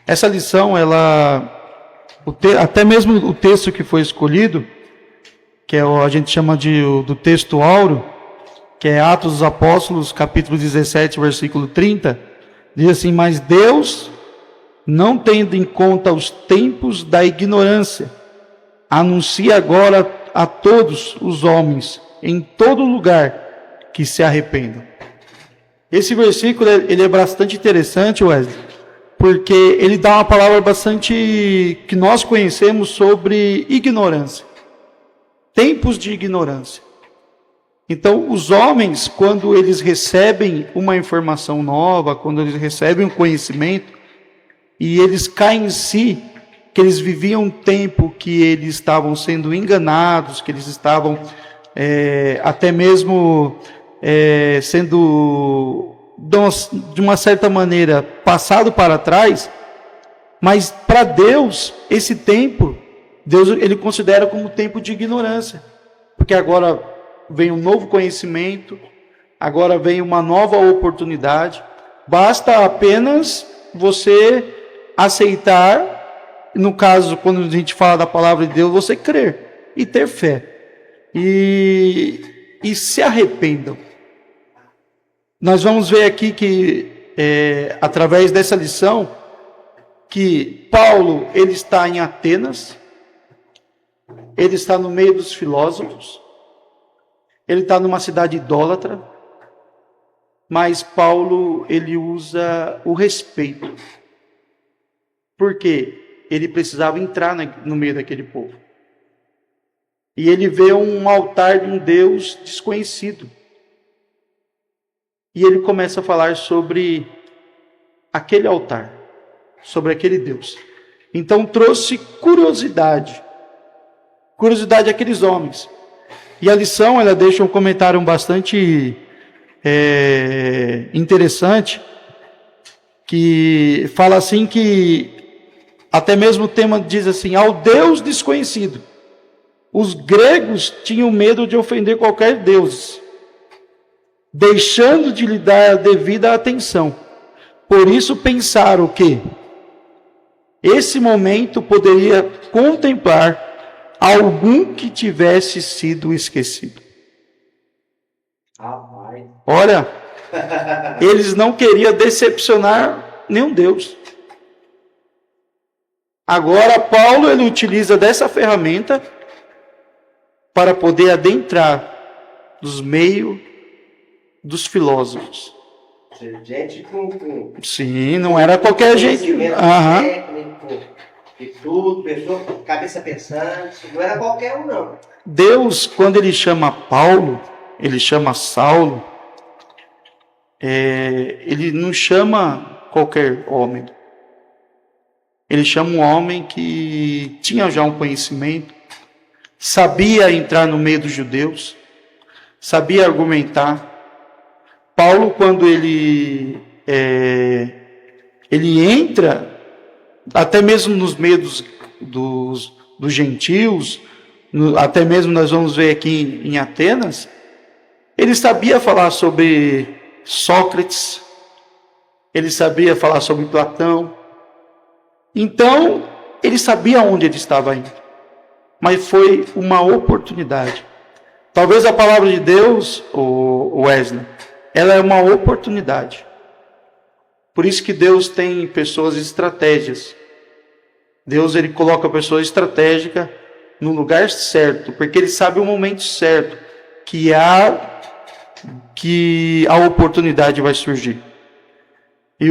Essa lição, até mesmo o texto que foi escolhido, que a gente chama do texto áureo, que é Atos dos Apóstolos, capítulo 17, versículo 30, diz assim: mas Deus, não tendo em conta os tempos da ignorância, anuncia agora a todos os homens, em todo lugar, que se arrependam. Esse versículo ele é bastante interessante, Wesley, porque ele dá uma palavra bastante que nós conhecemos sobre ignorância. Tempos de ignorância. Então, os homens, quando eles recebem uma informação nova, quando eles recebem um conhecimento, e eles caem em si, que eles viviam um tempo que eles estavam sendo enganados, que eles estavam até mesmo sendo, de uma certa maneira, passado para trás, mas para Deus, esse tempo, Deus ele considera como tempo de ignorância, porque agora vem um novo conhecimento, agora vem uma nova oportunidade, basta apenas você aceitar, no caso, quando a gente fala da palavra de Deus, você crer e ter fé, e se arrependam. Nós vamos ver aqui que, através dessa lição, que Paulo, ele está em Atenas, ele está no meio dos filósofos, ele está numa cidade idólatra, mas Paulo, ele usa o respeito, porque ele precisava entrar no meio daquele povo. E ele vê um altar de um Deus desconhecido. E ele começa a falar sobre aquele altar, sobre aquele Deus. Então trouxe curiosidade àqueles homens. E a lição, ela deixa um comentário bastante interessante, que fala assim que, até mesmo o tema diz assim: ao Deus desconhecido. Os gregos tinham medo de ofender qualquer deus, deixando de lhe dar a devida atenção. Por isso pensaram que esse momento poderia contemplar algum que tivesse sido esquecido. Olha, eles não queriam decepcionar nenhum Deus. Agora Paulo, ele utiliza dessa ferramenta para poder adentrar nos meios dos filósofos. Gente com Sim, não era qualquer gente. Técnico e tudo, pessoa com cabeça pensante, não era qualquer um, não. Deus, quando ele chama Paulo, ele chama Saulo, ele não chama qualquer homem. Ele chama um homem que tinha já um conhecimento, sabia entrar no meio dos judeus, sabia argumentar. Paulo, quando ele entra, até mesmo nos meios dos gentios, até mesmo nós vamos ver aqui em Atenas, ele sabia falar sobre Sócrates, ele sabia falar sobre Platão. Então, ele sabia onde ele estava indo, mas foi uma oportunidade. Talvez a palavra de Deus, o Wesley, ela é uma oportunidade. Por isso que Deus tem pessoas estratégicas. Deus, ele coloca pessoas estratégicas no lugar certo, porque ele sabe o momento certo que a oportunidade vai surgir. E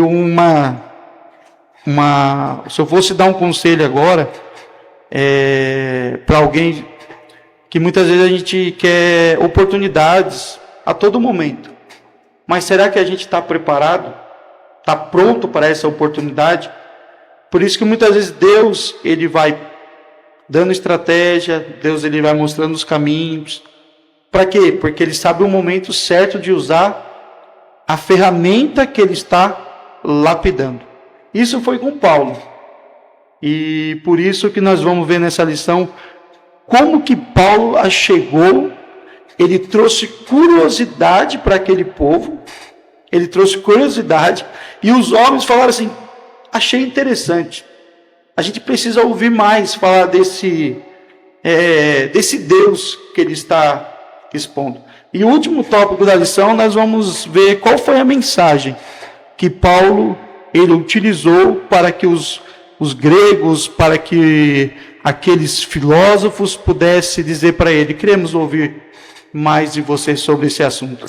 se eu fosse dar um conselho agora para alguém, que muitas vezes a gente quer oportunidades a todo momento, mas será que a gente está preparado? Está pronto para essa oportunidade? Por isso que muitas vezes Deus, ele vai dando estratégia, Deus, ele vai mostrando os caminhos. Para quê? Porque ele sabe o momento certo de usar a ferramenta que ele está lapidando. Isso foi com Paulo. E por isso que nós vamos ver nessa lição como que Paulo chegou. Ele trouxe curiosidade para aquele povo. Ele trouxe curiosidade. E os homens falaram assim: achei interessante. A gente precisa ouvir mais falar desse Deus que ele está expondo. E o último tópico da lição, nós vamos ver qual foi a mensagem que Paulo ele utilizou para que os gregos, para que aqueles filósofos pudessem dizer para ele: queremos ouvir mais de você sobre esse assunto.